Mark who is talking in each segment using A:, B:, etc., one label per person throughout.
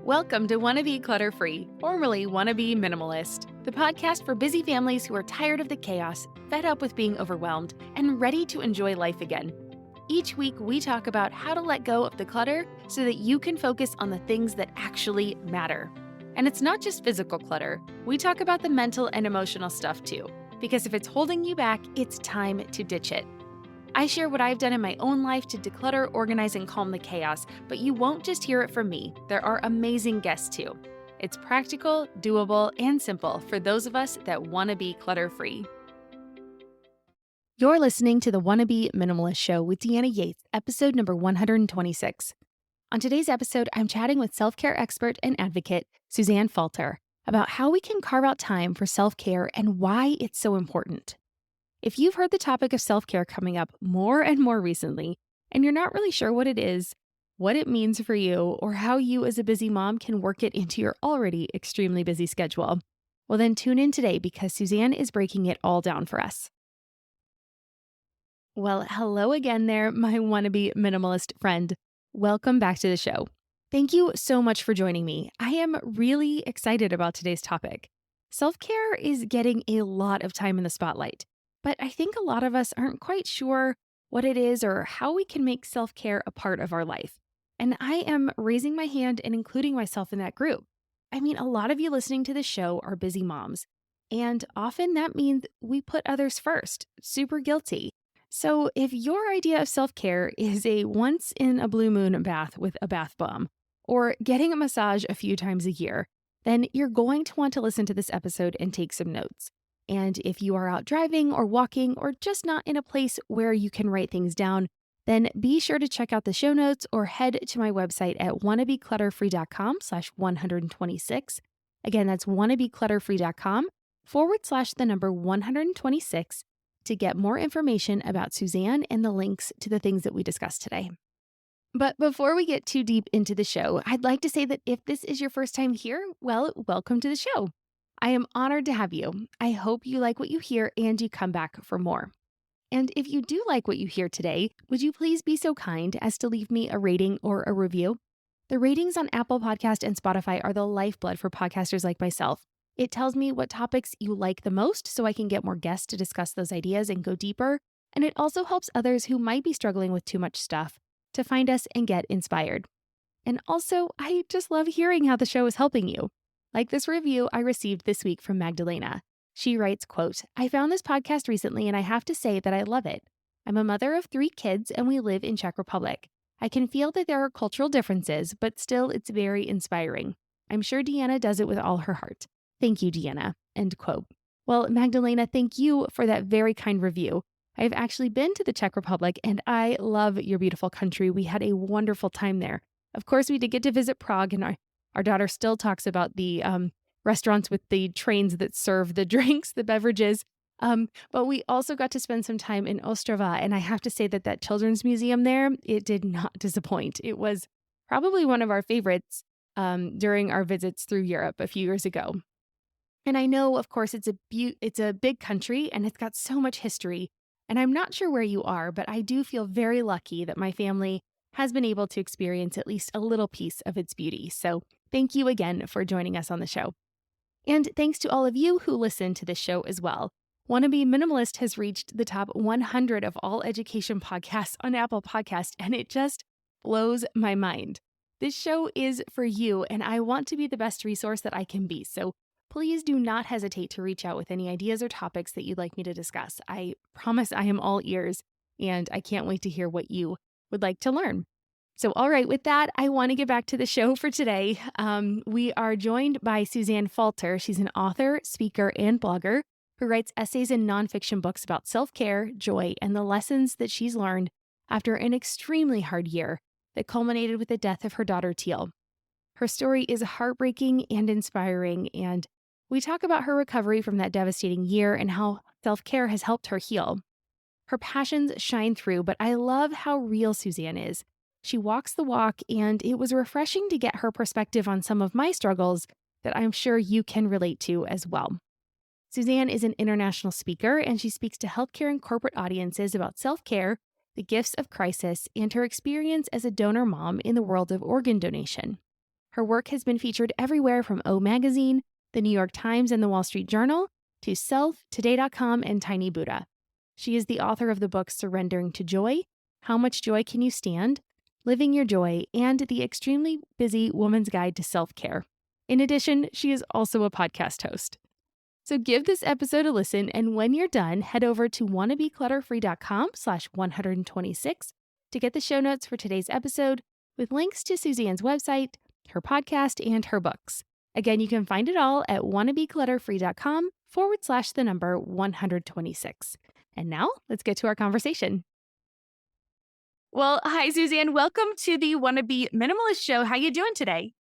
A: Welcome to Wanna Be Clutter-Free, formerly Wanna Be Minimalist, the podcast for busy families who are tired of the chaos, fed up with being overwhelmed, and ready to enjoy life again. Each week, we talk about how to let go of the clutter so that you can focus on the things that actually matter. And it's not just physical clutter. We talk about the mental and emotional stuff too, because if it's holding you back, it's time to ditch it. I share what I've done in my own life to declutter, organize, and calm the chaos, but you won't just hear it from me. There are amazing guests too. It's practical, doable, and simple for those of us that want to be clutter-free. You're listening to the Wanna Be Minimalist Show with Deanna Yates, episode number 126. On today's episode, I'm chatting with self-care expert and advocate Suzanne Falter about how we can carve out time for self-care and why it's so important. If you've heard the topic of self-care coming up more and more recently, and you're not really sure what it is, what it means for you, or how you as a busy mom can work it into your already extremely busy schedule, well then tune in today because Suzanne is breaking it all down for us. Well, hello again there, my wannabe minimalist friend. Welcome back to the show. Thank you so much for joining me. I am really excited about today's topic. Self-care is getting a lot of time in the spotlight. But I think a lot of us aren't quite sure what it is or how we can make self-care a part of our life. And I am raising my hand and including myself in that group. I mean, a lot of you listening to this show are busy moms. And often that means we put others first, super guilty. So if your idea of self-care is a once in a blue moon bath with a bath bomb, or getting a massage a few times a year, then you're going to want to listen to this episode and take some notes. And if you are out driving or walking or just not in a place where you can write things down, then be sure to check out the show notes or head to my website at wannabeclutterfree.com/126. Again, that's wannabeclutterfree.com/126 to get more information about Suzanne and the links to the things that we discussed today. But before we get too deep into the show, I'd like to say that if this is your first time here, well, welcome to the show. I am honored to have you. I hope you like what you hear and you come back for more. And if you do like what you hear today, would you please be so kind as to leave me a rating or a review? The ratings on Apple Podcast and Spotify are the lifeblood for podcasters like myself. It tells me what topics you like the most so I can get more guests to discuss those ideas and go deeper. And it also helps others who might be struggling with too much stuff to find us and get inspired. And also, I just love hearing how the show is helping you. Like this review I received this week from Magdalena. She writes, quote, "I found this podcast recently and I have to say that I love it. I'm a mother of 3 kids and we live in Czech Republic. I can feel that there are cultural differences, but still it's very inspiring. I'm sure Deanna does it with all her heart. Thank you, Deanna." End quote. Well, Magdalena, thank you for that very kind review. I've actually been to the Czech Republic and I love your beautiful country. We had a wonderful time there. Of course, we did get to visit Prague and our daughter still talks about the restaurants with the trains that serve the drinks, the beverages. But we also got to spend some time in Ostrava. And I have to say that children's museum there, it did not disappoint. It was probably one of our favorites during our visits through Europe a few years ago. And I know, of course, it's a big country and it's got so much history. And I'm not sure where you are, but I do feel very lucky that my family has been able to experience at least a little piece of its beauty. So thank you again for joining us on the show. And thanks to all of you who listen to this show as well. Wanna Be Minimalist has reached the top 100 of all education podcasts on Apple Podcast, and it just blows my mind. This show is for you, and I want to be the best resource that I can be. So please do not hesitate to reach out with any ideas or topics that you'd like me to discuss. I promise I am all ears, and I can't wait to hear what you would like to learn. So, all right, with that, I want to get back to the show for today. We are joined by Suzanne Falter. She's an author, speaker, and blogger who writes essays and nonfiction books about self-care, joy, and the lessons that she's learned after an extremely hard year that culminated with the death of her daughter, Teal. Her story is heartbreaking and inspiring, and we talk about her recovery from that devastating year and how self-care has helped her heal. Her passions shine through, but I love how real Suzanne is. She walks the walk, and it was refreshing to get her perspective on some of my struggles that I'm sure you can relate to as well. Suzanne is an international speaker, and she speaks to healthcare and corporate audiences about self-care, the gifts of crisis, and her experience as a donor mom in the world of organ donation. Her work has been featured everywhere from O Magazine, the New York Times, and the Wall Street Journal to Self, Today.com, and Tiny Buddha. She is the author of the books Surrendering to Joy, How Much Joy Can You Stand?, Living Your Joy, and The Extremely Busy Woman's Guide to Self-Care. In addition, she is also a podcast host. So give this episode a listen, and when you're done, head over to wannabeclutterfree.com/126 to get the show notes for today's episode with links to Suzanne's website, her podcast, and her books. Again, you can find it all at wannabeclutterfree.com/126. And now let's get to our conversation. Well, hi, Suzanne. Welcome to the Wannabe Minimalist Show. How you doing today?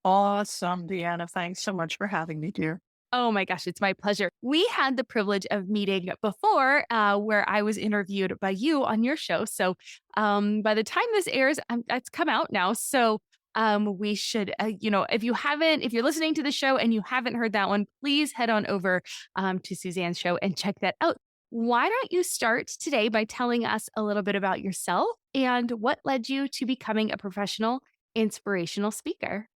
B: Awesome, Deanna. Thanks so much for having me, dear.
A: Oh my gosh, it's my pleasure. We had the privilege of meeting before where I was interviewed by you on your show. So by the time this airs, it's come out now. So we should, if you're listening to the show and you haven't heard that one, please head on over to Suzanne's show and check that out. Why don't you start today by telling us a little bit about yourself and what led you to becoming a professional inspirational speaker?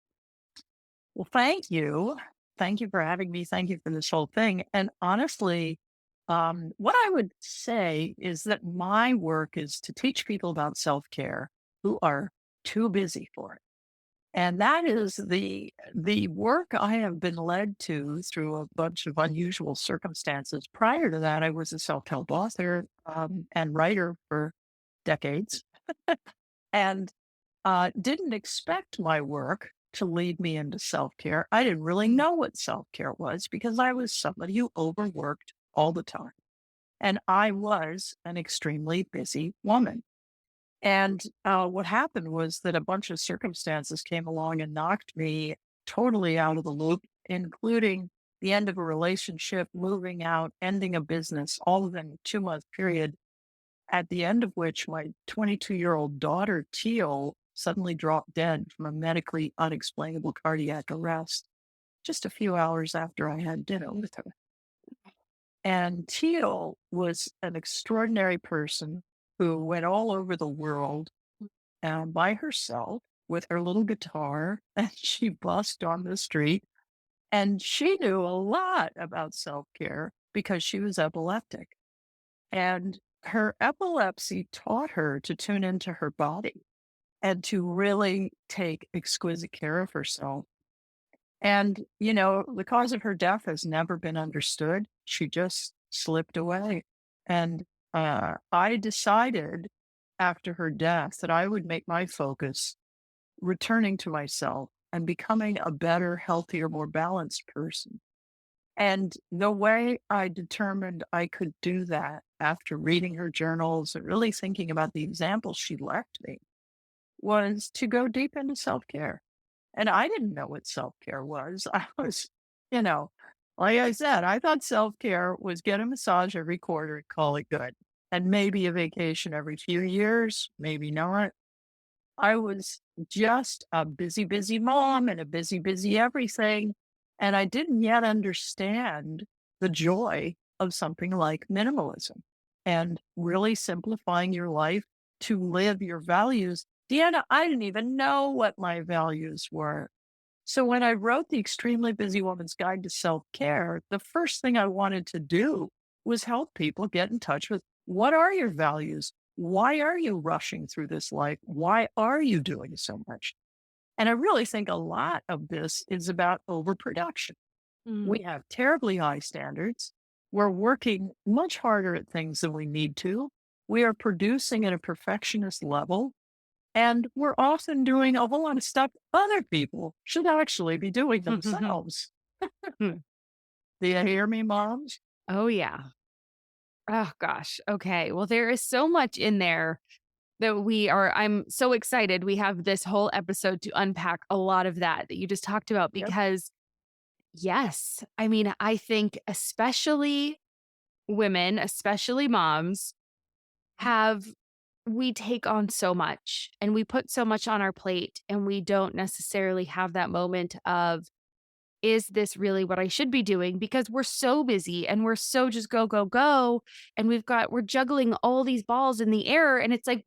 B: Well, thank you. Thank you for having me. Thank you for this whole thing. And honestly, what I would say is that my work is to teach people about self-care who are too busy for it. And that is the work I have been led to through a bunch of unusual circumstances. Prior to that, I was a self-help author and writer for decades, and didn't expect my work to lead me into self-care. I didn't really know what self-care was because I was somebody who overworked all the time. And I was an extremely busy woman. And what happened was that a bunch of circumstances came along and knocked me totally out of the loop, including the end of a relationship, moving out, ending a business, all of them in a 2-month period, at the end of which my 22-year-old daughter, Teal, suddenly dropped dead from a medically unexplainable cardiac arrest just a few hours after I had dinner with her. And Teal was an extraordinary person who went all over the world by herself with her little guitar, and she busked on the street. And she knew a lot about self-care because she was epileptic. And her epilepsy taught her to tune into her body and to really take exquisite care of herself. And, the cause of her death has never been understood. She just slipped away. And I decided after her death that I would make my focus returning to myself and becoming a better, healthier, more balanced person. And the way I determined I could do that after reading her journals and really thinking about the examples she left me was to go deep into self-care. And I didn't know what self-care was. I was, you know, like I said, I thought self-care was get a massage every quarter and call it good. And maybe a vacation every few years, maybe not. I was just a busy, busy mom and a busy, busy everything. And I didn't yet understand the joy of something like minimalism and really simplifying your life to live your values. Deanna, I didn't even know what my values were. So when I wrote The Extremely Busy Woman's Guide to Self-Care, the first thing I wanted to do was help people get in touch with what are your values? Why are you rushing through this life? Why are you doing so much? And I really think a lot of this is about overproduction.
A: Mm.
B: We have terribly high standards. We're working much harder at things than we need to. We are producing at a perfectionist level. And we're often doing a whole lot of stuff other people should actually be doing themselves. Do you hear me, moms?
A: Oh, yeah. Oh, gosh. Okay. Well, there is so much in there that I'm so excited. We have this whole episode to unpack a lot of that you just talked about
B: Yep.
A: because, yes, I mean, I think especially women, especially moms, we take on so much and we put so much on our plate and we don't necessarily have that moment of, is this really what I should be doing? Because we're so busy and we're so just go, go, go. And we're juggling all these balls in the air. And it's like,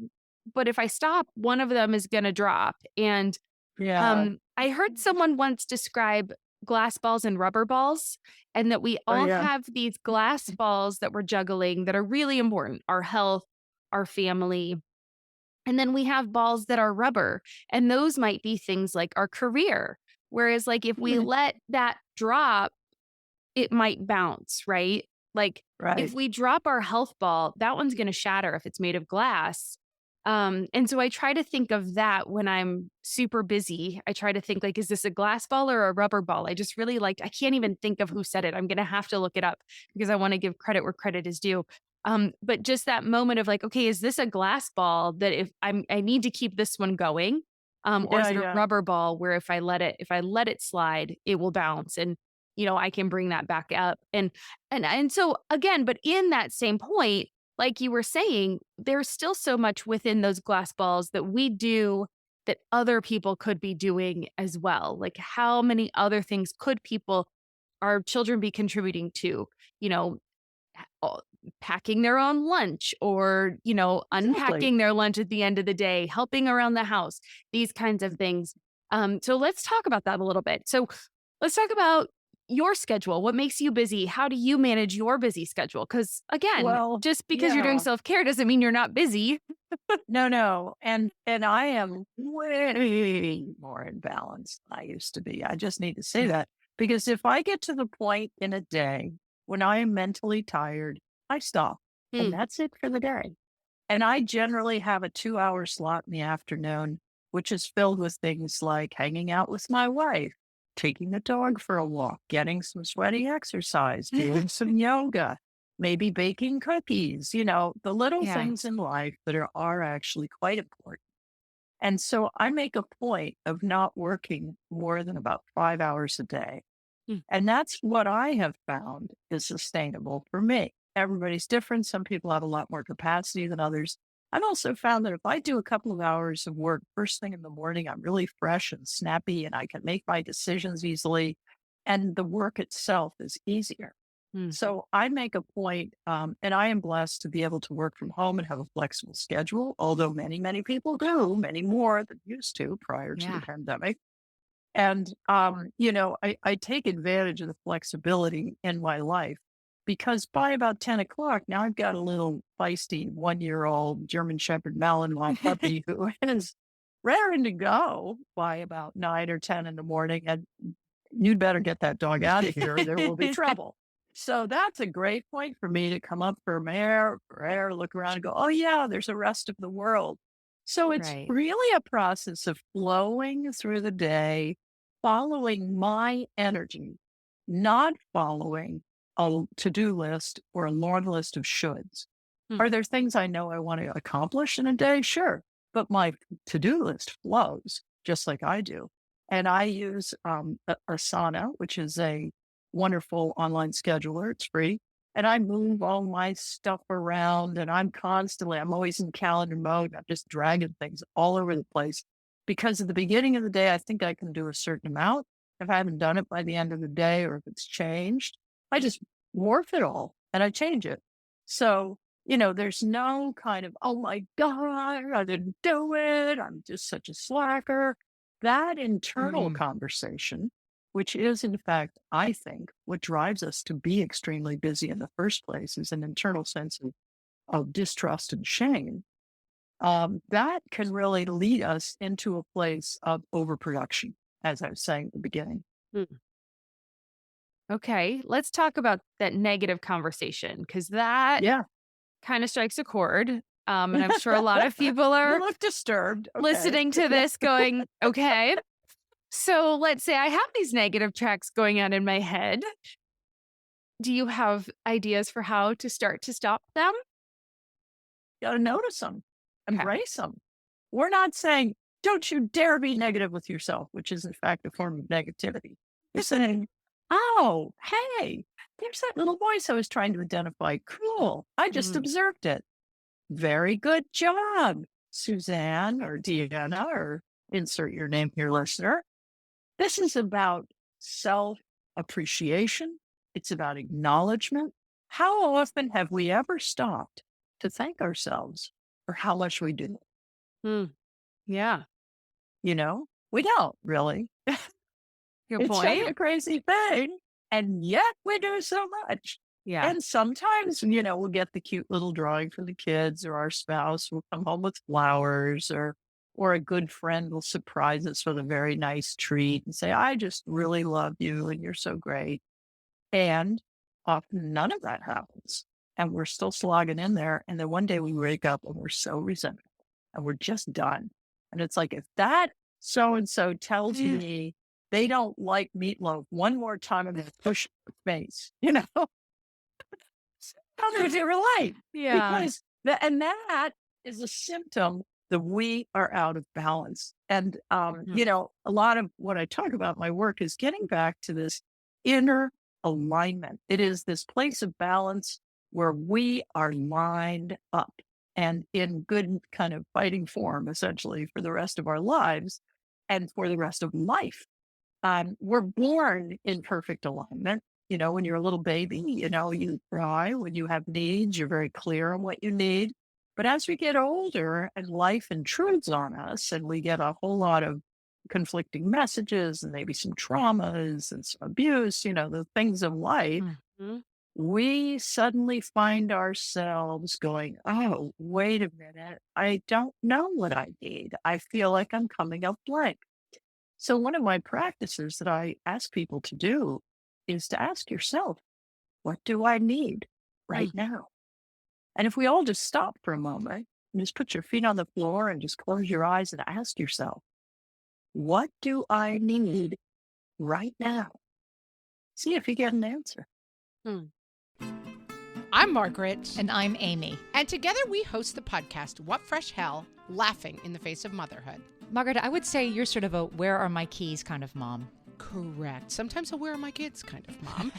A: but if I stop, one of them is going to drop. And
B: Yeah.
A: I heard someone once describe glass balls and rubber balls, and that we
B: Oh,
A: all
B: yeah.
A: have these glass balls that we're juggling that are really important, our health, our family. And then we have balls that are rubber, and those might be things like our career. Whereas, like, if we
B: Mhm.
A: let that drop, it might bounce, right? Like, if
B: Right.
A: we drop our health ball, that one's gonna shatter if it's made of glass. And so I try to think of that when I'm super busy. I try to think like, is this a glass ball or a rubber ball? I just really like I can't even think of who said it. I'm gonna have to look it up because I want to give credit where credit is due. But just that moment of like, okay, is this a glass ball that if I need to keep this one going? Or is
B: Yeah,
A: it a
B: yeah.
A: rubber ball where if I let it slide, it will bounce and I can bring that back up. And so again, but in that same point, like you were saying, there's still so much within those glass balls that we do that other people could be doing as well. Like how many other things could our children be contributing to? You know, uh, packing their own lunch or,
B: Exactly.
A: unpacking their lunch at the end of the day, helping around the house, these kinds of things. So let's talk about that a little bit. So let's talk about your schedule. What makes you busy? How do you manage your busy schedule? Because again,
B: Well,
A: just because you're doing
B: yeah.
A: self care doesn't mean you're not busy.
B: No, no. And I am way more in balance than I used to be. I just need to say that because if I get to the point in a day when I am mentally tired, I stop and
A: Mm,
B: that's it for the day. And I generally have a 2-hour slot in the afternoon, which is filled with things like hanging out with my wife, taking the dog for a walk, getting some sweaty exercise, doing some yoga, maybe baking cookies, the little
A: yeah.
B: things in life that are actually quite important. And so I make a point of not working more than about 5 hours a day.
A: Mm,
B: And that's what I have found is sustainable for me. Everybody's different. Some people have a lot more capacity than others. I've also found that if I do a couple of hours of work first thing in the morning, I'm really fresh and snappy and I can make my decisions easily. And the work itself is easier.
A: mm,
B: So I make a point, and I am blessed to be able to work from home and have a flexible schedule, although many, many people do, many more than used to prior to the
A: yeah.
B: pandemic. And, I take advantage of the flexibility in my life because by about 10 o'clock, now I've got a little feisty 1-year-old German Shepherd Malinois puppy who is raring to go by about 9 or 10 in the morning. And you'd better get that dog out of here. There will be trouble. So that's a great point for me to come up for air, look around and go, oh, yeah, there's the rest of the world. So it's
A: Right.
B: really a process of flowing through the day, following my energy, not following a to do list or a long list of shoulds.
A: Mm,
B: Are there things I know I want to accomplish in a day? Sure. But my to do list flows just like I do. And I use Asana, which is a wonderful online scheduler. It's free. And I move all my stuff around and I'm always in calendar mode. I'm just dragging things all over the place because at the beginning of the day, I think I can do a certain amount. If I haven't done it by the end of the day or if it's changed, I just morph it all and I change it. So, there's no kind of, oh my God, I didn't do it. I'm just such a slacker. That internal
A: mm,
B: conversation, which is, in fact, I think, what drives us to be extremely busy in the first place, is an internal sense of distrust and shame. That can really lead us into a place of overproduction, as I was saying at the beginning.
A: mm. Okay. Let's talk about that negative conversation because that
B: Yeah.
A: kind of strikes a chord. And I'm sure a lot of people
B: You
A: are
B: look disturbed. Okay.
A: listening to
B: Yeah.
A: this going, okay. So let's say I have these negative tracks going on in my head. Do you have ideas for how to start to stop them?
B: Gotta notice them,
A: Okay.
B: embrace them. We're not saying, "Don't you dare be negative with yourself," which is in fact a form of negativity. We're saying, "Oh, hey, there's that little voice I was trying to identify. Cool. I just
A: Mm,
B: observed it. Very good job, Suzanne or Deanna or insert your name here, listener." This is about self-appreciation. It's about acknowledgement. How often have we ever stopped to thank ourselves for how much we do,
A: mm, yeah.
B: you know? We don't really.
A: Good
B: It's such
A: point.
B: a crazy thing, and yet we do so much.
A: Yeah.
B: And sometimes, we'll get the cute little drawing for the kids, or our spouse will come home with flowers, or a good friend will surprise us with a very nice treat and say, "I just really love you and you're so great." And often none of that happens. And we're still slogging in there. And then one day we wake up and we're so resentful and we're just done. And it's like, if that so and so tells me they don't like meatloaf one more time, I'm going to push their face, how does it relate?
A: Yeah.
B: Because and that is a symptom that we are out of balance. And
A: Mhm.
B: a lot of what I talk about in my work is getting back to this inner alignment. It is this place of balance where we are lined up and in good kind of fighting form, essentially, for the rest of our lives and for the rest of life. We're born in perfect alignment. When you're a little baby, you cry when you have needs, you're very clear on what you need. But as we get older and life intrudes on us and we get a whole lot of conflicting messages and maybe some traumas and some abuse, the things of life,
A: Mhm.
B: we suddenly find ourselves going, "Oh, wait a minute. I don't know what I need. I feel like I'm coming up blank." So one of my practices that I ask people to do is to ask yourself, what do I need right
A: Mm.
B: now? And if we all just stop for a moment and just put your feet on the floor and just close your eyes and ask yourself, what do I need right now? See if you get an answer.
A: Mm.
C: I'm Margaret.
D: And I'm Amy.
C: And together we host the podcast, What Fresh Hell? Laughing in the Face of Motherhood.
D: Margaret, I would say you're sort of a where are my keys kind of mom.
C: Correct. Sometimes a where are my kids kind of mom.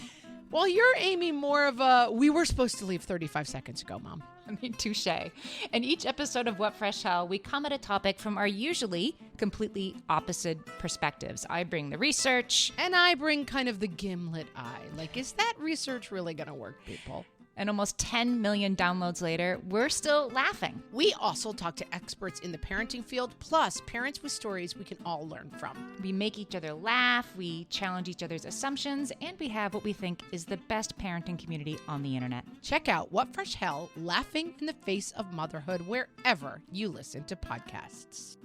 C: Well, you're Amy more of a we were supposed to leave 35 seconds ago, mom.
D: I mean, touche. In each episode of What Fresh Hell, we come at a topic from our usually completely opposite perspectives. I bring the research.
C: And I bring kind of the gimlet eye. Like, is that research really going to work, people?
D: And almost 10 million downloads later, we're still laughing.
C: We also talk to experts in the parenting field, plus parents with stories we can all learn from.
D: We make each other laugh, we challenge each other's assumptions, and we have what we think is the best parenting community on the internet.
C: Check out What Fresh Hell? Laughing in the Face of Motherhood wherever you listen to podcasts.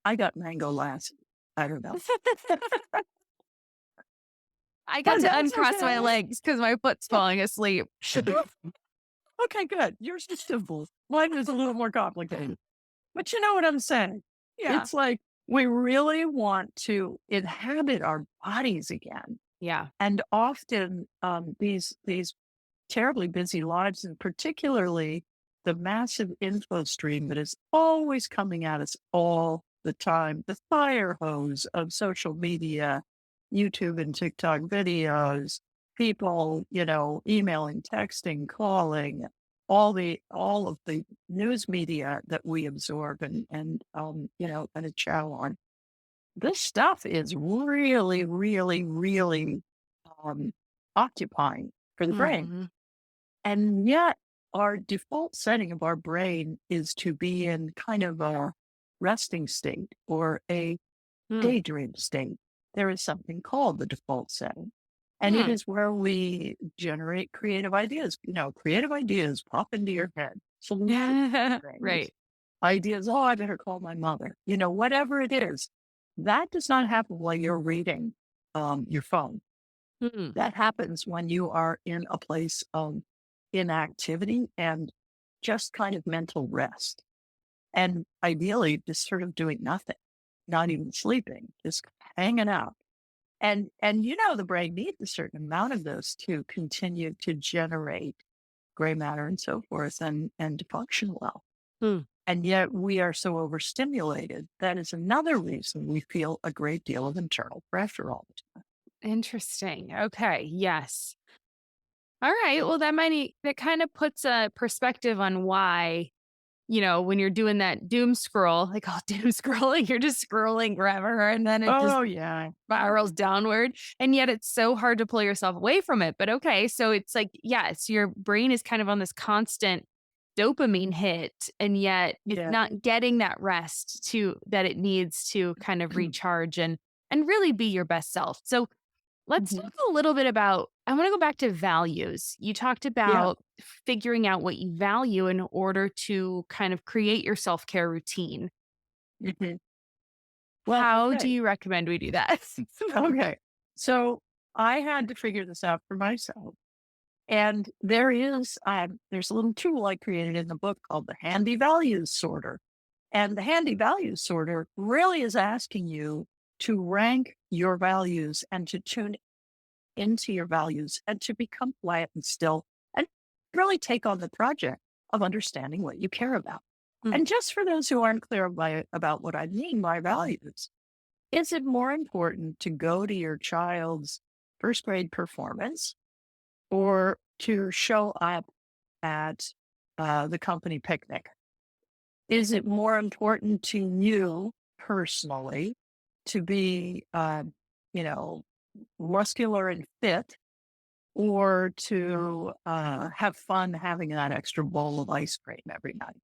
B: I got mango last. I don't know.
A: I got to
B: That's
A: uncross my
B: okay.
A: legs because my foot's falling asleep.
B: Okay, good. Yours is simple. Mine is a little more complicated. But you know what I'm saying?
A: Yeah.
B: It's like we really want to inhabit our bodies again.
A: Yeah.
B: And often these terribly busy lives, and particularly the massive info stream that is always coming at us all the time, the fire hose of social media, YouTube and TikTok videos, people, emailing, texting, calling, all of the news media that we absorb and kind of chow on. This stuff is really, really, really um, occupying for the brain.
A: Mhm.
B: And yet, our default setting of our brain is to be in kind of a resting state or a
A: Mm.
B: daydream state. There is something called the default setting. And it
A: Mm.
B: is where we generate creative ideas. Creative ideas pop into your head. So things,
A: Right.
B: ideas, oh, I better call my mother. Whatever it is, that does not happen while you're reading your phone.
A: Mm.
B: That happens when you are in a place of inactivity and just kind of mental rest. And ideally, just sort of doing nothing, not even sleeping, just hanging out. And the brain needs a certain amount of this to continue to generate gray matter and so forth and to function well.
A: Mm.
B: And yet we are so overstimulated. That is another reason we feel a great deal of internal pressure all the time.
A: Interesting. Okay. Yes. All right. Well, that kind of puts a perspective on why, when you're doing that doom scroll, like all doom scrolling, you're just scrolling forever and then it just
B: Oh, yeah.
A: spirals downward. And yet it's so hard to pull yourself away from it. But okay. So it's like, yes, your brain is kind of on this constant dopamine hit, and yet it's
B: Yeah.
A: not getting that rest that it needs to kind of recharge and really be your best self. So let's
B: Mhm.
A: talk a little bit about, I want to go back to values. You talked
B: Yeah.
A: about figuring out what you value in order to kind of create your self-care routine.
B: Mhm. Well,
A: How do
B: okay.
A: you recommend we do that?
B: Okay. So I had to figure this out for myself. And there's a little tool I created in the book called the Handy Values Sorter. And the Handy Values Sorter really is asking you to rank your values and to tune into your values and to become quiet and still and really take on the project of understanding what you care about.
A: Mm,
B: And just for those who aren't clear about what I mean by values, is it more important to go to your child's first grade performance or to show up at the company picnic? Is it more important to you personally to be, you know, muscular and fit, or to have fun having that extra bowl of ice cream every night?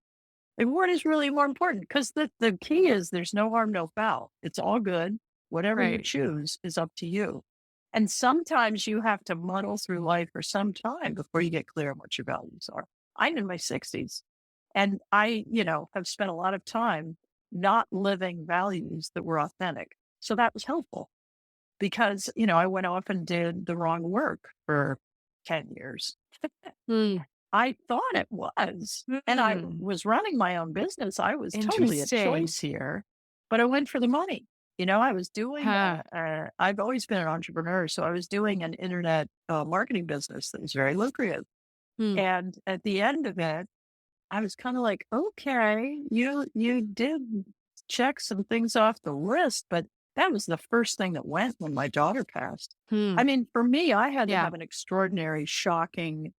B: And what is really more important? Because the key is there's no harm, no foul. It's all good. Whatever you
A: right.
B: choose is up to you. And sometimes you have to muddle through life for some time before you get clear on what your values are. I'm in my 60s and I, have spent a lot of time not living values that were authentic. So that was helpful because, I went off and did the wrong work for 10 years.
A: Mm,
B: I thought it was, and I
A: mm,
B: was running my own business. I was totally a
A: interesting.
B: choice here, but I went for the money. I was doing,
A: Huh.
B: I've always been an entrepreneur. So I was doing an internet marketing business that was very lucrative.
A: Mm,
B: And at the end of it, I was kind of like, okay, you did check some things off the list, but that was the first thing that went when my daughter passed.
A: hmm.
B: I mean, for me, I had to
A: Yeah.
B: have an extraordinary, shocking,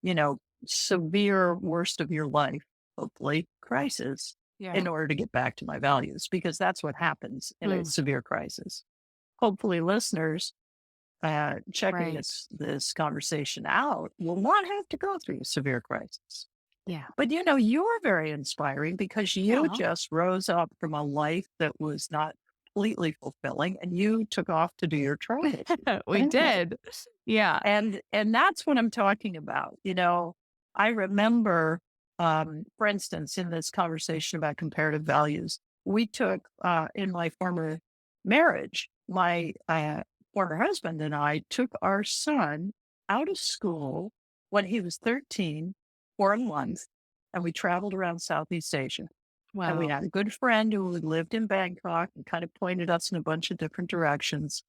B: you know, severe worst of your life, hopefully, crisis
A: Yeah.
B: in order to get back to my values, because that's what happens in a
A: Mm,
B: severe crisis. Hopefully, listeners checking
A: right.
B: this conversation out will not have to go through a severe crisis.
A: Yeah.
B: But you're very inspiring because you
A: Yeah.
B: just rose up from a life that was not completely fulfilling and you took off to do your travel.
A: We did. Yeah.
B: And that's what I'm talking about. I remember, for instance, in this conversation about comparative values, we took in my former marriage, my former husband and I took our son out of school when he was 13 for a month, and we traveled around Southeast Asia. And we
A: Wow.
B: had a good friend who lived in Bangkok and kind of pointed us in a bunch of different directions.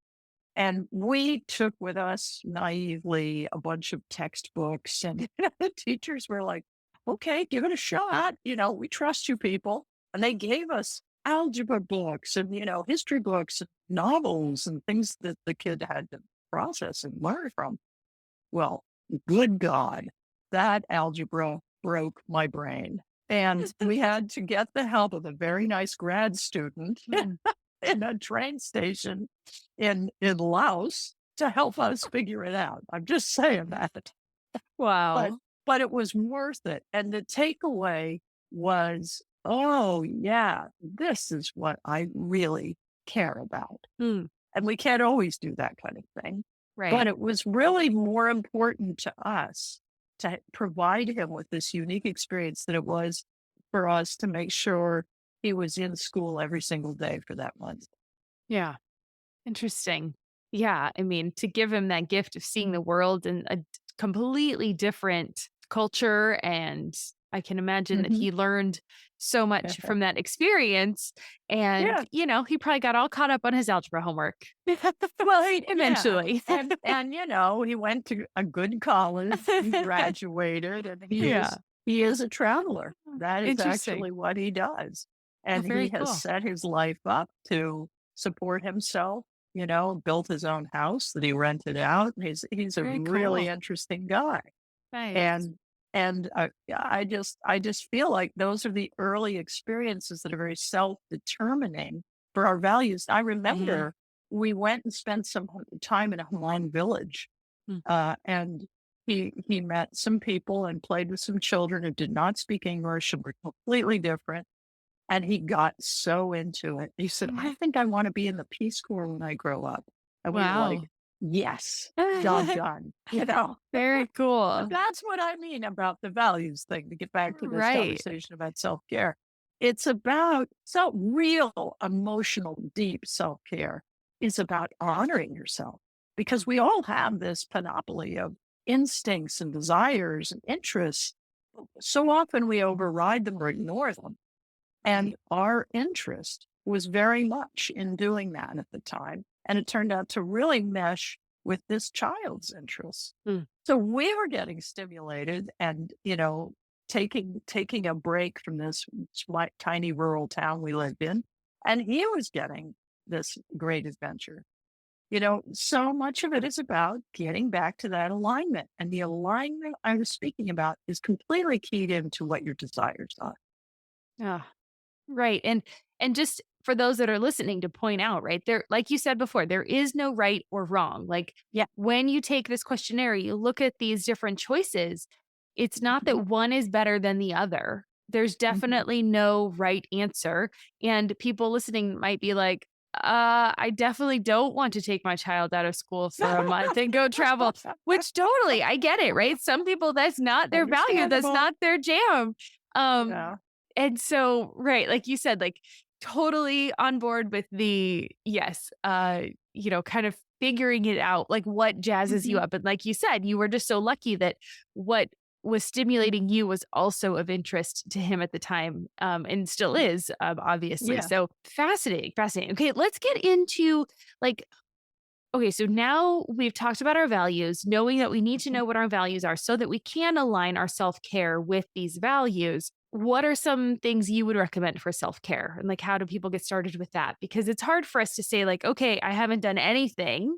B: And we took with us naively a bunch of textbooks, and the teachers were like, okay, give it a shot. We trust you people. And they gave us algebra books and, history books and novels and things that the kid had to process and learn from. Well, good God, that algebra broke my brain. And we had to get the help of a very nice grad student
A: Mm.
B: in a train station in Laos to help us figure it out. I'm just saying that. But
A: Wow.
B: but it was worth it. And the takeaway was, oh yeah, this is what I really care about.
A: Mm,
B: And we can't always do that kind of thing. But
A: right.
B: it was really more important to us to provide him with this unique experience than it was for us to make sure he was in school every single day for that month.
A: Yeah. Interesting. Yeah. I mean, to give him that gift of seeing the world in a completely different culture. And I can imagine that
B: Mhm.
A: he learned so much from that experience. And,
B: Yeah.
A: he probably got all caught up on his algebra homework.
B: Well, yeah.
A: Eventually.
B: And he went to a good college, he graduated, and he
A: Yeah.
B: is he is a traveler. That is
A: Interesting.
B: actually what he does.
A: Oh,
B: And he
A: very
B: has
A: cool.
B: set his life up to support himself, built his own house that he rented out. He's a
A: Very
B: really
A: cool.
B: interesting guy.
A: Nice.
B: And I just feel like those are the early experiences that are very self-determining for our values. I
A: Mhm.
B: remember we went and spent some time in a Hawaiian village,
A: Mm.
B: and he met some people and played with some children who did not speak English and were completely different. And he got so into it. He said, I think I want to be in the Peace Corps when I grow up. And we were like,
A: Wow.
B: yes, job done. You know,
A: Very
B: but
A: cool.
B: that's what I mean about the values thing, to get back to this
A: Right.
B: conversation about self-care. It's about real emotional, deep self-care is about honoring yourself, because we all have this panoply of instincts and desires and interests. So often we override them or ignore them. And our interest was very much in doing that at the time. And it turned out to really mesh with this child's interests.
A: Mm.
B: So we were getting stimulated and, taking a break from this tiny rural town we lived in. And he was getting this great adventure. So much of it is about getting back to that alignment. And the alignment I was speaking about is completely keyed into what your desires are.
A: Yeah. Right. And just for those that are listening to point out, right, there, like you said before, there is no right or wrong. Like,
B: Yeah.
A: when you take this questionnaire, you look at these different choices. It's not
B: Mhm.
A: that one is better than the other. There's
B: Mhm.
A: definitely no right answer. And people listening might be like, I definitely don't want to take my child out of school for a month and go travel, which totally, I get it, right? Some people, that's not their value. That's
B: Understandable.
A: not their jam.
B: Yeah.
A: And so, right, like you said, like, totally on board with the yes, kind of figuring it out, like what jazzes you
B: Mhm.
A: up. And like you said, you were just so lucky that what was stimulating you was also of interest to him at the time, and still is, obviously.
B: Yeah.
A: So fascinating, fascinating. Okay, let's get into like, okay, so now we've talked about our values, knowing that we need to
B: Mhm.
A: know what our values are so that we can align our self care with these values. What are some things you would recommend for self care? And like, how do people get started with that? Because it's hard for us to say, like, okay, I haven't done anything.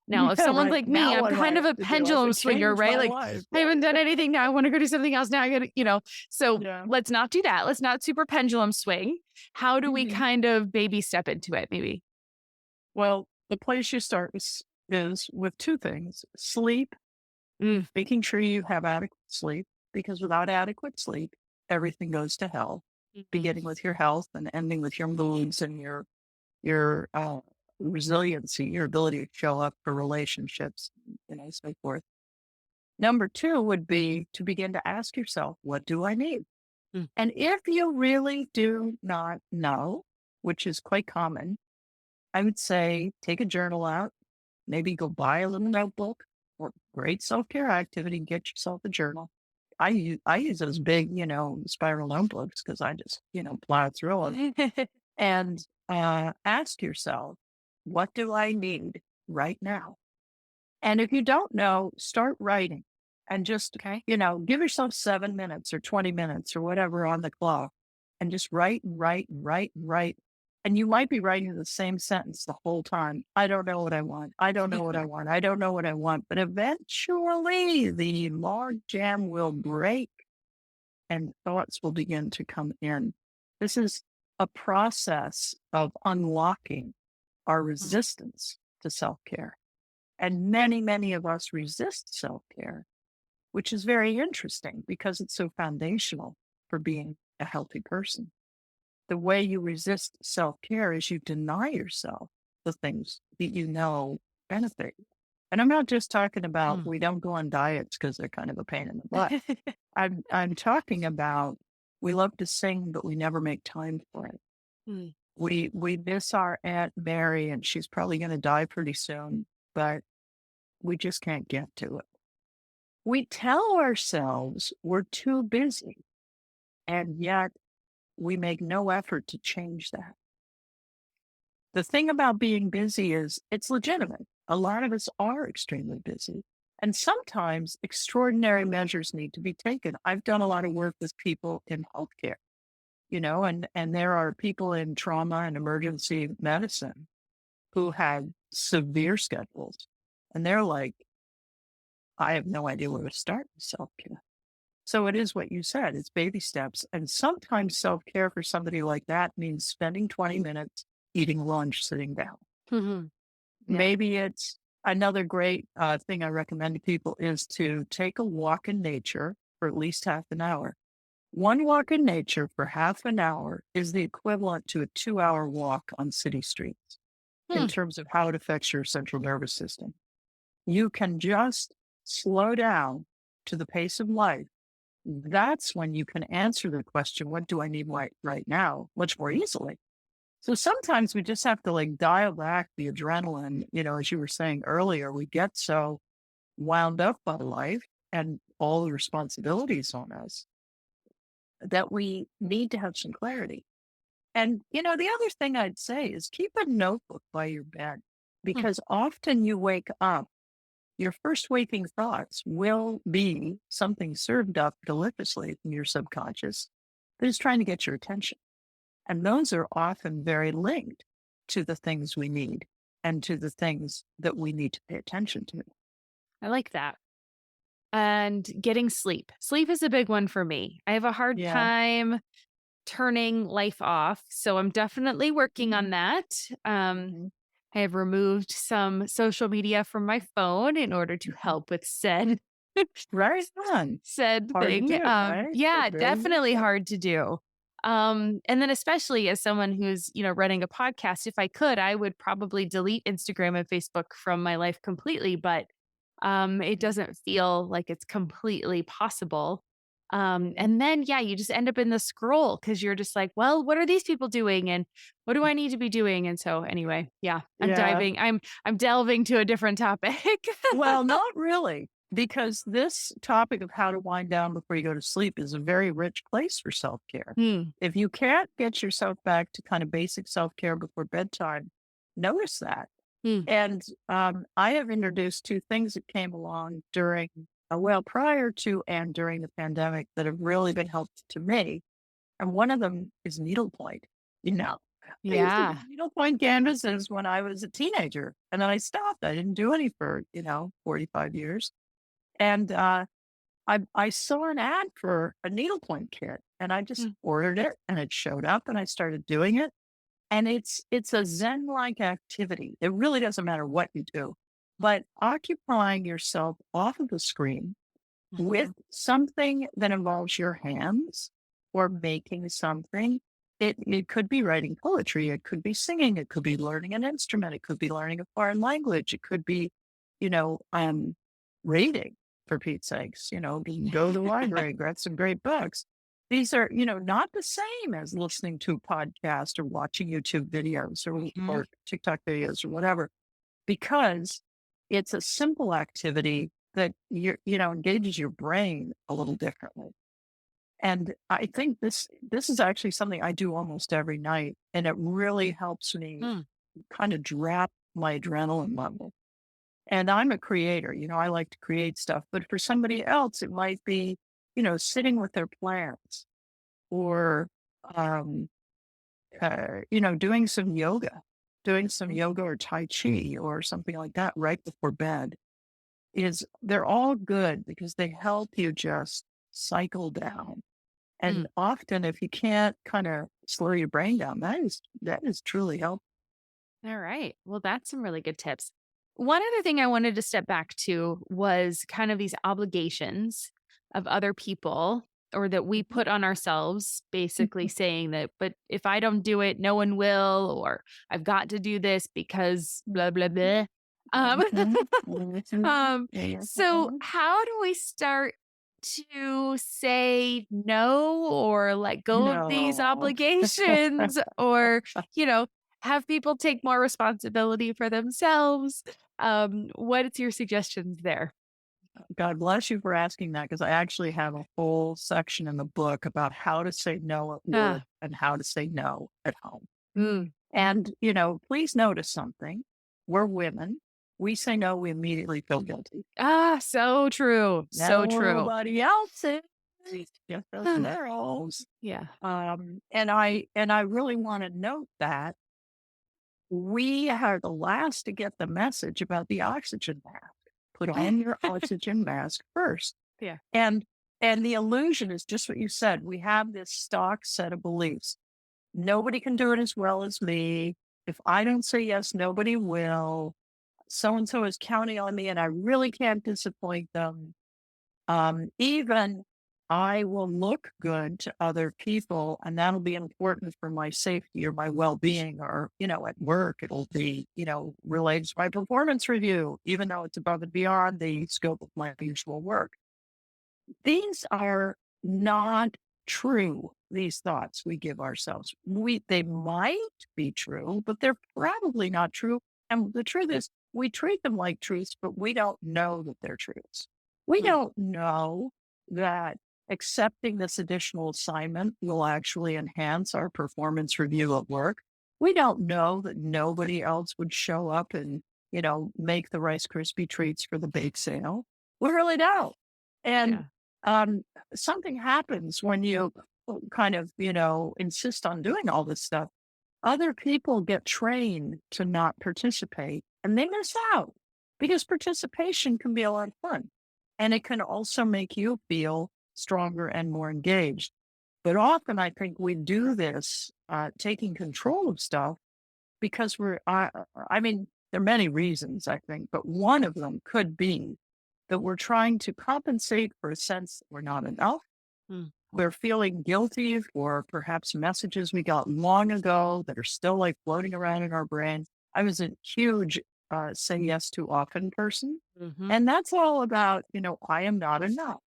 A: Now, if
B: Yeah,
A: someone's
B: right.
A: like me,
B: Now
A: I'm
B: what do I
A: kind of
B: have
A: a
B: to do? I have
A: pendulum
B: to
A: swinger,
B: change
A: right?
B: my
A: Like,
B: life.
A: I haven't done anything. Now I want to go do something else. Now I got to. So
B: Yeah.
A: let's not do that. Let's not super pendulum swing. How do we
B: Mhm.
A: kind of baby step into it, maybe?
B: Well, the place you start is with two things: sleep,
A: Mm,
B: making sure you have adequate sleep, because without adequate sleep, everything goes to hell,
A: mhm.
B: beginning with your health and ending with your moods and your resiliency, your ability to show up for relationships, so forth. Number two would be to begin to ask yourself, what do I need?
A: Mm.
B: And if you really do not know, which is quite common, I would say take a journal out, maybe go buy a little notebook or great self-care activity, get yourself a journal. I use those big, spiral notebooks because I just, plow through them and ask yourself, what do I need right now? And if you don't know, start writing and just,
A: Okay.
B: give yourself 7 minutes or 20 minutes or whatever on the clock and just write and write and write and write. And you might be writing the same sentence the whole time. I don't know what I want. I don't know what I want. I don't know what I want. But eventually the log jam will break and thoughts will begin to come in. This is a process of unlocking our resistance to self care. And many, many of us resist self care, which is very interesting because it's so foundational for being a healthy person. The way you resist self care is you deny yourself the things that you know benefit you. And I'm not just talking about
A: Mm.
B: we don't go on diets because they're kind of a pain in the butt. I'm talking about we love to sing, but we never make time for it.
A: Mm.
B: We miss our Aunt Mary, and she's probably going to die pretty soon, but we just can't get to it. We tell ourselves we're too busy, and yet we make no effort to change that. The thing about being busy is it's legitimate. A lot of us are extremely busy, and sometimes extraordinary measures need to be taken. I've done a lot of work with people in healthcare, and there are people in trauma and emergency medicine who had severe schedules, and they're like, I have no idea where to start with self care. So it is what you said. It's baby steps. And sometimes self care for somebody like that means spending 20 minutes eating lunch, sitting down.
A: Mhm. Yeah.
B: Maybe it's Another great thing I recommend to people is to take a walk in nature for at least half an hour. One walk in nature for half an hour is the equivalent to a 2-hour walk on city streets in
C: Hmm.
B: terms of how it affects your central nervous system. You can just slow down to the pace of life. That's when you can answer the question, what do I need right now, much more easily. So sometimes we just have to like dial back the adrenaline. As you were saying earlier, we get so wound up by life and all the responsibilities on us that we need to have some clarity. And, the other thing I'd say is keep a notebook by your bed
C: Hmm.
B: because often you wake up, your first waking thoughts will be something served up deliciously from your subconscious that is trying to get your attention. And those are often very linked to the things we need and to the things that we need to pay attention to.
A: I like that. And getting sleep. Sleep is a big one for me. I have a hard
B: Yeah.
A: time turning life off. So I'm definitely working on
B: Mhm.
A: that.
B: Mhm.
A: I have removed some social media from my phone in order to
B: Mhm.
A: help with said
B: Right on.
A: said
B: Hard to
A: thing.
B: do, right? But
A: Yeah,
B: very
A: definitely
B: useful.
A: hard to do. And then especially as someone who's, running a podcast, if I could, I would probably delete Instagram and Facebook from my life completely, but it
B: Mhm.
A: doesn't feel like it's completely possible.
B: Mhm.
A: And then yeah, you just end up in the scroll because you're just like, well, what are these people doing? And what do I need to be doing? And so anyway, yeah,
B: Yeah.
A: I'm delving to a different topic.
B: Well, not really, because this topic of how to wind down before you go to sleep is a very rich place for self care.
A: Hmm.
B: If you can't get yourself back to kind of basic self care before bedtime, notice that.
A: Hmm.
B: And I have introduced two things that came along during, well, prior to and during the pandemic that have really been helpful to me. And one of them is needlepoint. You know, I used to do
A: Yeah.
B: needlepoint canvases when I was a teenager, and then I stopped. I didn't do any for 45 years. And I saw an ad for a needlepoint kit, and I just
A: Hmm.
B: ordered it, and it showed up, and I started doing it. And it's a Zen-like activity. It really doesn't matter what you do, but occupying yourself off of the screen with
A: Mhm.
B: something that involves your hands or making something. It could be writing poetry, it could be singing, it could be learning an instrument, it could be learning a foreign language, it could be, you know, um, reading for Pete's sakes. You can go to the library, grab some great books. These are, not the same as listening to a podcast or watching YouTube videos
A: Mhm.
B: or TikTok videos or whatever, because it's a simple activity that engages your brain a little differently. And I think this is actually something I do almost every night, and it really helps me
A: Hmm.
B: kind of drop my adrenaline level. And I'm a creator, I like to create stuff, but for somebody else, it might be, sitting with their plants or, um, doing some yoga or Tai Chi or something like that right before bed they're all good because they help you just cycle down.
A: Hmm.
B: And often if you can't kind of slow your brain down, that is truly helpful.
A: All right. Well, that's some really good tips. One other thing I wanted to step back to was kind of these obligations of other people or that we put on ourselves, basically saying that, but if I don't do it, no one will, or I've got to do this because blah, blah, blah. Um, so how do we start to say no or let go of these
B: No.
A: obligations or, you know, have people take more responsibility for themselves? What's your suggestions there?
B: God bless you for asking that because I actually have a whole section in the book about how to say no at work
A: Ah,
B: and how to say no at home.
A: mm.
B: And, please notice something. We're women. We say no, we immediately feel guilty.
A: So true. So true.
B: Nobody else is. Just us girls.
A: Yeah.
B: And I really want to note that we are the last to get the message about the oxygen mask. Put on your oxygen mask first.
A: Yeah.
B: And and the illusion is just what you said. We have this stock set of beliefs. Nobody can do it as well as me. If I don't say yes, nobody will. so-and-so is counting on me and I really can't disappoint them. Even I will look good to other people and that'll be important for my safety or my well-being or, at work, it'll be, related to my performance review, even though it's above and beyond the scope of my usual work. These are not true, these thoughts we give ourselves. They might be true, but they're probably not true. And the truth is, we treat them like truths, but we don't know that they're truths. We
C: Hmm.
B: don't know that accepting this additional assignment will actually enhance our performance review at work. We don't know that nobody else would show up and, make the Rice Krispie treats for the bake sale. We really don't. And
C: Yeah.
B: um, something happens when you kind of, insist on doing all this stuff. Other people get trained to not participate and they miss out because participation can be a lot of fun. And it can also make you feel stronger and more engaged. But often I think we do this, taking control of stuff because I mean, there are many reasons, I think, but one of them could be that we're trying to compensate for a sense that we're not enough.
C: Hmm.
B: We're feeling guilty for perhaps messages we got long ago that are still like floating around in our brain. I was a huge say yes too often person.
C: Mm-hmm.
B: And that's all about, I am not enough.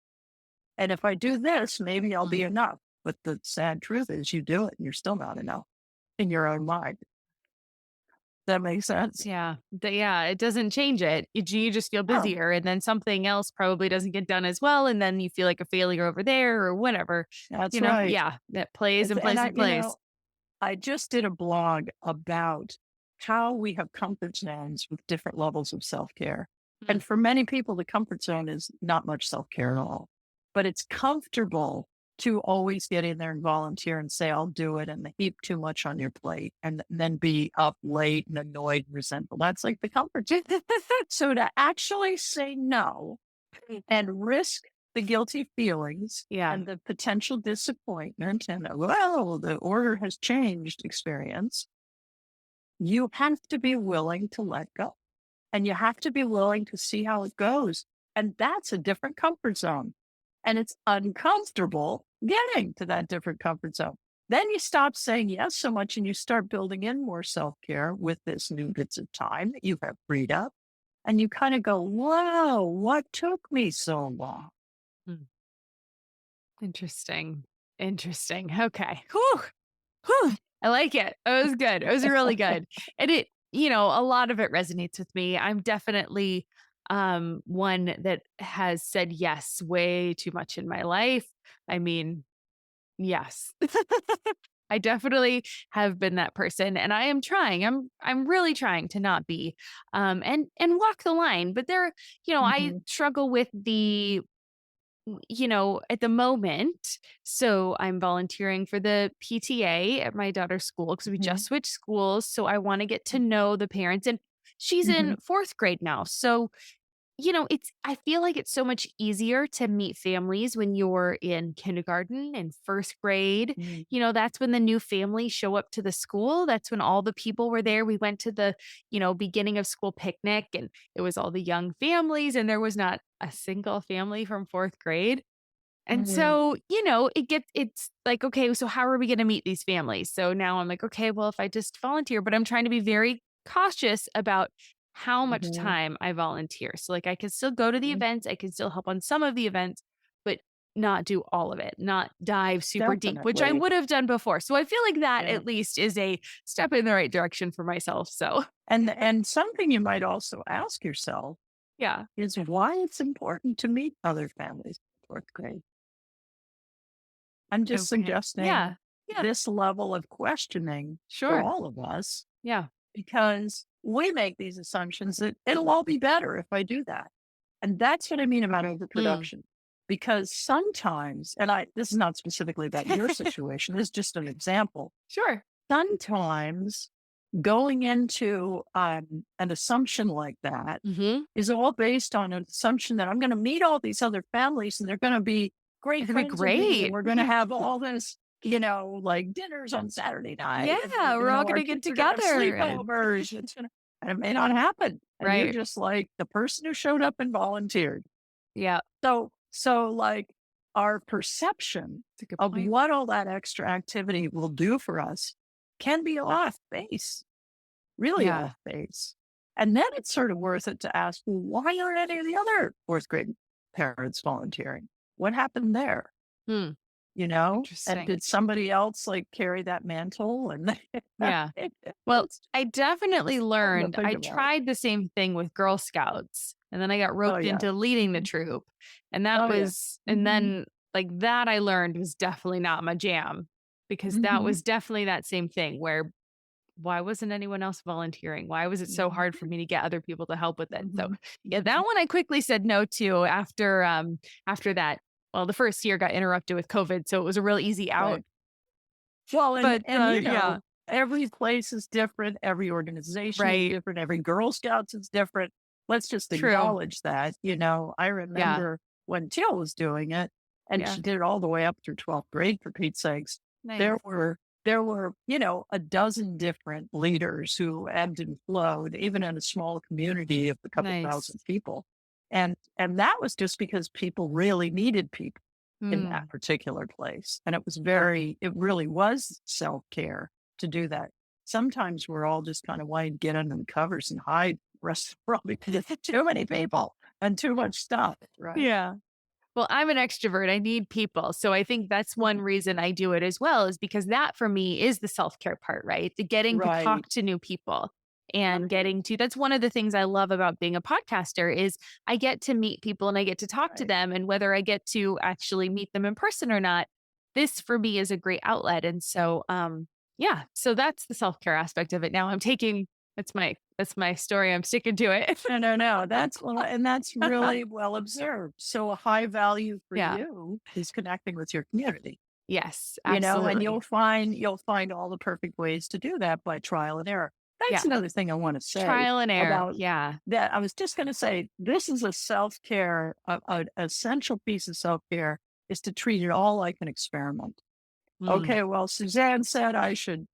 B: And if I do this, maybe I'll be enough. But the sad truth is you do it and you're still not enough in your own mind. That makes sense.
A: Yeah. Yeah. It doesn't change it. You just feel
B: Oh,
A: busier and then something else probably doesn't get done as well. And then you feel like a failure over there or whatever.
B: that's right.
A: Yeah. That plays and
B: And
A: plays and plays.
B: I just did a blog about how we have comfort zones with different levels of self care.
A: Hmm.
B: And for many people, the comfort zone is not much self care at all, but it's comfortable to always get in there and volunteer and say, I'll do it and heap too much on your plate and then be up late and annoyed and resentful. That's like the comfort zone. So to actually say no and risk the guilty feelings
A: Yeah.
B: and the potential disappointment and, well, the order has changed experience, you have to be willing to let go and you have to be willing to see how it goes. And that's a different comfort zone. And it's uncomfortable getting to that different comfort zone. Then you stop saying yes so much and you start building in more self care with this new bits of time that you have freed up. And you kind of go, wow, what took me so long?
A: Hmm. Interesting. Interesting. Okay. Whew. Whew. I like it. It was good. It was really good. And a lot of it resonates with me. I'm definitely one that has said yes way too much in my life. I mean, yes. I definitely have been that person and I am trying. I'm really trying to not be and walk the line. But I
B: Mhm,
A: struggle with the at the moment, so I'm volunteering for the PTA at my daughter's school because we
B: mhm,
A: just switched schools. So I want to get to know the parents, and she's in
B: mhm,
A: fourth grade now. So, I feel like it's so much easier to meet families when you're in kindergarten and first grade.
B: mhm,
A: That's when the new families show up to the school. That's when all the people were there. We went to the, beginning of school picnic and it was all the young families, and there was not a single family from fourth grade. And
B: mhm.
A: so, it's like, okay, so how are we going to meet these families? So now I'm like, okay, well, if I just volunteer, but I'm trying to be very cautious about how much
B: Mhm,
A: time I volunteer. So, like, I can still go to the
B: mhm.
A: events, I can still help on some of the events, but not do all of it, not dive super deep, which I
B: Definitely.
A: would have done before. So, I feel like that
B: Yeah.
A: at least is a step in the right direction for myself. So,
B: And something you might also ask yourself
A: yeah.
B: is why it's important to meet other families in fourth grade. I'm just
A: Okay.
B: suggesting
A: Yeah. Yeah.
B: this level of questioning for
A: Sure.
B: all of us
A: Yeah.
B: because we make these assumptions that it'll all be better if I do that. And that's what I mean about
A: Mm.
B: overproduction. Because sometimes, and this is not specifically about your situation, this is just an example.
A: Sure.
B: Sometimes going into an assumption like that
A: Hmm.
B: is all based on an assumption that I'm going to meet all these other families and they're going to be great
A: It'd be
B: friends with me and
A: great.
B: we're going to have all this, like dinners on Saturday night. And,
A: Yeah, we're all
B: our
A: gonna get
B: kids are going to have
A: together and
B: sleepovers. It's gonna, and it may not happen. And you're
A: Right.
B: just like the person who showed up and volunteered.
A: Yeah.
B: So like our perception
C: That's a good
B: of
C: point.
B: what all that extra activity will do for us can be off base, really
A: Yeah.
B: off base. And then it's sort of worth it to ask, well, why aren't any of the other fourth grade parents volunteering? What happened there?
A: Hmm.
B: And
C: Interesting.
B: did somebody else like carry that mantle? And
A: Yeah. Well,
B: it's
A: I definitely
B: fun to
A: learned.
B: think
A: I
B: about.
A: tried the same thing with Girl Scouts, and then I got
B: Oh
A: roped
B: yeah.
A: into leading the
B: Mhm.
A: troop. And that
B: Oh yeah.
A: was, and
B: Mhm.
A: then like that I learned was definitely not my jam because that
B: Mhm.
A: was definitely that same thing where why wasn't anyone else volunteering? Why was it so
B: Mhm.
A: hard for me to get other people to help with it? So
B: Mhm.
A: yeah, that one I quickly said no to after that. Well, the first year got interrupted with COVID, so it was a real easy out.
B: Right. Well,
A: But yeah,
B: every place is different, every organization is
A: right.
B: different, every Girl Scouts is different. Let's just
A: True.
B: acknowledge that. I
A: Yeah.
B: remember when Teal was doing it, and
A: Yeah.
B: she did it all the way up through 12th grade, for Pete's sakes.
A: Nice.
B: There were a dozen different leaders who ebbed and flowed, even in a small community of a couple
A: Nice.
B: thousand people. And that was just because people really needed people in that
A: Mm.
B: particular place. And it really was self-care to do that. Sometimes we're all just kind of wanting to get under the covers and hide the rest of probably because too many people and too much stuff. Right.
A: Yeah. Well, I'm an extrovert. I need people. So I think that's one
B: Mhm.
A: reason I do it as well, is because that for me is the self care part, right? The getting to
B: Right.
A: talk to new people and
B: Right.
A: getting to, that's one of the things I love about being a podcaster is I get to meet people and I get to talk to
B: Right.
A: them. And whether I get to actually meet them in person or not, this for me is a great outlet. And so, yeah, so that's the self care aspect of it. Now I'm taking, that's my story. I'm sticking to it.
B: No. That's really well observed. So a high value for
A: Yeah.
B: you is connecting with your community.
A: Yes,
B: And
A: absolutely.
B: you'll find all the perfect ways to do that by trial and error. That's
A: Yeah.
B: another thing I want to say
A: Trial and error.
B: about
A: Yeah.
B: that. I was just going to say this is a self-care, an essential piece of self-care is to treat it all like an experiment.
A: Mm.
B: Okay, well, Suzanne said I should,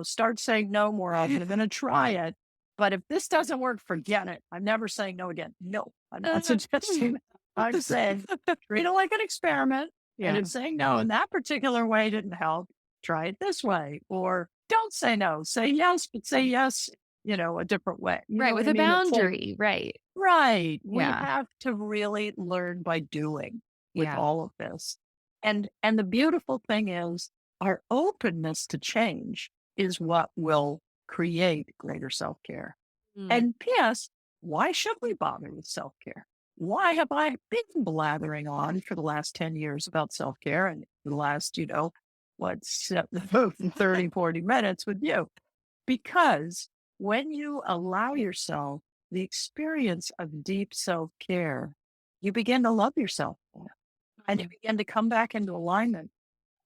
B: start saying no more often. I'm going to try it. But if this doesn't work, forget it. I'm never saying no again. No, I'm not suggesting that. I'm saying treat it like an experiment. And
A: Yeah.
B: if saying no in that particular way didn't help, try it this way. Or don't say no. Say yes, but say yes, a different way. You know
A: Right,
B: what
A: with
B: I
A: a
B: mean? It's like,
A: boundary, right.
B: right. We
A: Yeah.
B: have to really learn by doing with
A: Yeah.
B: all of this. And the beautiful thing is our openness to change is what will create greater self-care.
A: Mm.
B: And P.S., why should we bother with self-care? Why have I been blathering on for the last 10 years about self-care and the last, 30, 40 minutes with you? Because when you allow yourself the experience of deep self care, you begin to love yourself more and you
A: Mm.
B: begin to come back into alignment.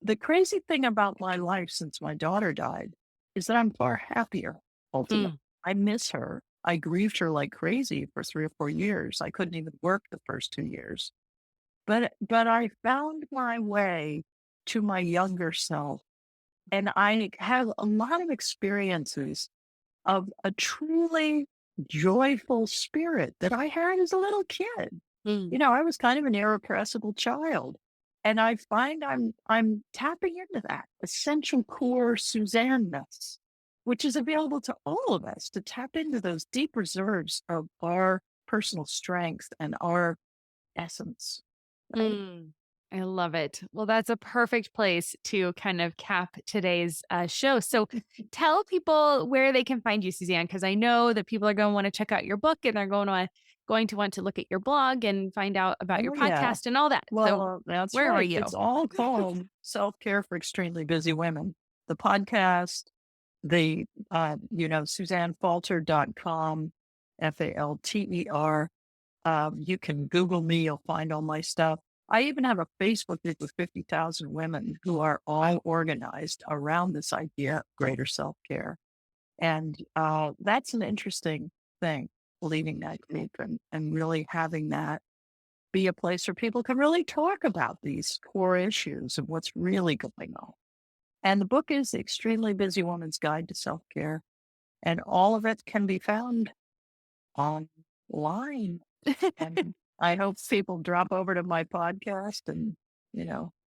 B: The crazy thing about my life since my daughter died is that I'm far happier ultimately.
A: Mm.
B: I miss her. I grieved her like crazy for 3 or 4 years. I couldn't even work the first 2 years. But I found my way to my younger self. And I have a lot of experiences of a truly joyful spirit that I had as a little kid.
A: Mm.
B: I was kind of an irrepressible child. And I find I'm tapping into that essential core Suzanne-ness, which is available to all of us to tap into those deep reserves of our personal strength and our essence. Right?
A: Mm. I love it. Well, that's a perfect place to kind of cap today's show. So tell people where they can find you, Suzanne, because I know that people are going to want to check out your book and they're going to want to look at your blog and find out about your
B: Oh yeah.
A: podcast and all that. So
B: Well, that's
A: where are
B: right.
A: you?
B: It's all called Self-Care for Extremely Busy Women. The podcast, the, SuzanneFalter.com, Falter. You can Google me. You'll find all my stuff. I even have a Facebook group with 50,000 women who are all organized around this idea of greater self-care. And that's an interesting thing, leading that group and really having that be a place where people can really talk about these core issues of what's really going on. And the book is The Extremely Busy Woman's Guide to Self-Care. And all of it can be found online. And I hope people drop over to my podcast and,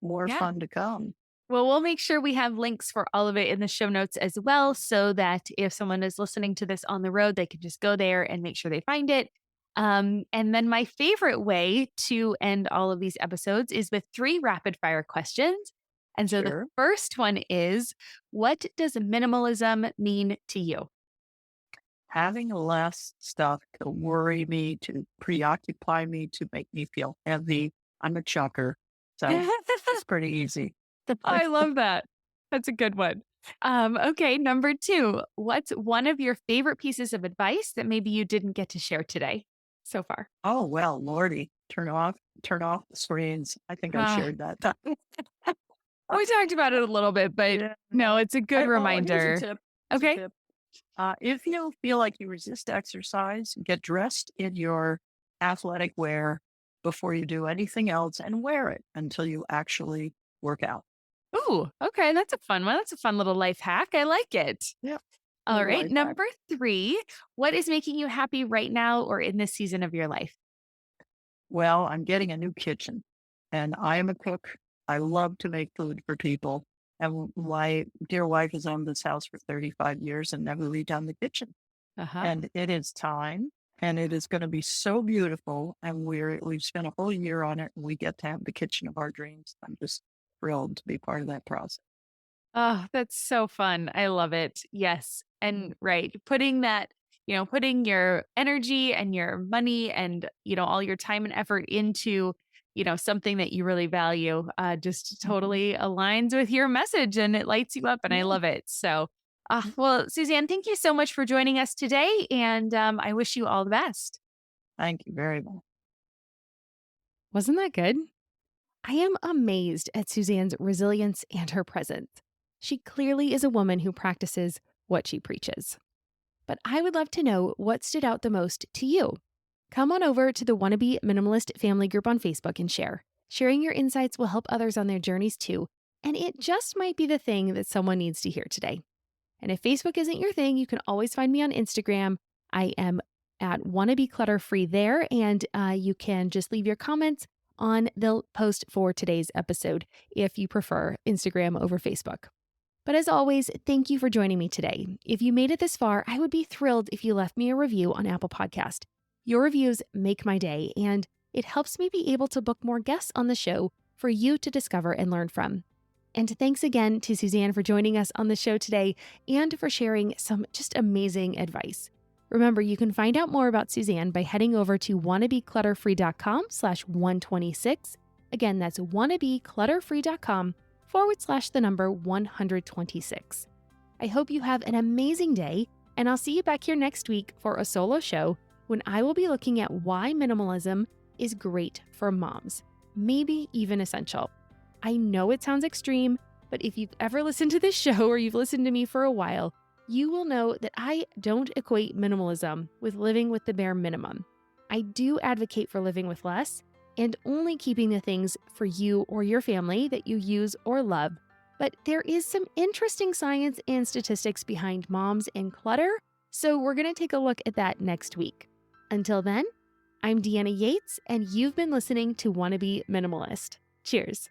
B: more
A: Yeah.
B: fun to come.
A: Well, we'll make sure we have links for all of it in the show notes as well, so that if someone is listening to this on the road, they can just go there and make sure they find it. And then my favorite way to end all of these episodes is with 3 rapid fire questions. And so the
B: Sure.
A: first one is, what does minimalism mean to you?
B: Having less stuff to worry me, to preoccupy me, to make me feel heavy. I'm a chucker. So it's pretty easy.
A: I love that. That's a good one. Okay, number 2. What's one of your favorite pieces of advice that maybe you didn't get to share today so far?
B: Oh, well, Lordy, turn off the screens. I think I
A: Ah,
B: shared that.
A: we talked about it a little bit, but
B: Yeah.
A: no, it's a good
B: Here's a
A: reminder.
B: tip. Here's a
A: Okay.
B: tip. If you feel like you resist exercise, get dressed in your athletic wear before you do anything else and wear it until you actually work out.
A: Ooh, okay. That's a fun one. That's a fun little life hack. I like it.
B: Yeah.
A: All
B: Little
A: right.
B: life hack.
A: Number 3, what is making you happy right now or in this season of your life?
B: Well, I'm getting a new kitchen and I am a cook. I love to make food for people. And my dear wife has owned this house for 35 years and never redone the kitchen.
A: Uh-huh.
B: And it is time and it is going to be so beautiful. And we've spent a whole year on it and we get to have the kitchen of our dreams. I'm just thrilled to be part of that process.
A: Oh, that's so fun. I love it. Yes. And right, putting that, putting your energy and your money and, all your time and effort into, something that you really value, just totally aligns with your message and it lights you up. And I
B: Yeah.
A: love it. So, well, Suzanne, thank you so much for joining us today. And I wish you all the best.
B: Thank you very much.
A: Wasn't that good? I am amazed at Suzanne's resilience and her presence. She clearly is a woman who practices what she preaches. But I would love to know what stood out the most to you. Come on over to the Wannabe Minimalist family group on Facebook and share. Sharing your insights will help others on their journeys too, and it just might be the thing that someone needs to hear today. And if Facebook isn't your thing, you can always find me on Instagram. I am at Wannabe Clutter Free there, and you can just leave your comments on the post for today's episode if you prefer Instagram over Facebook. But as always, thank you for joining me today. If you made it this far, I would be thrilled if you left me a review on Apple Podcast. Your reviews make my day, and it helps me be able to book more guests on the show for you to discover and learn from. And thanks again to Suzanne for joining us on the show today and for sharing some just amazing advice. Remember, you can find out more about Suzanne by heading over to wannabeclutterfree.com/126. Again, that's wannabeclutterfree.com/126. I hope you have an amazing day, and I'll see you back here next week for a solo show when I will be looking at why minimalism is great for moms, maybe even essential. I know it sounds extreme, but if you've ever listened to this show or you've listened to me for a while, you will know that I don't equate minimalism with living with the bare minimum. I do advocate for living with less and only keeping the things for you or your family that you use or love. But there is some interesting science and statistics behind moms and clutter, so we're going to take a look at that next week. Until then, I'm Deanna Yates, and you've been listening to Wannabe Minimalist. Cheers.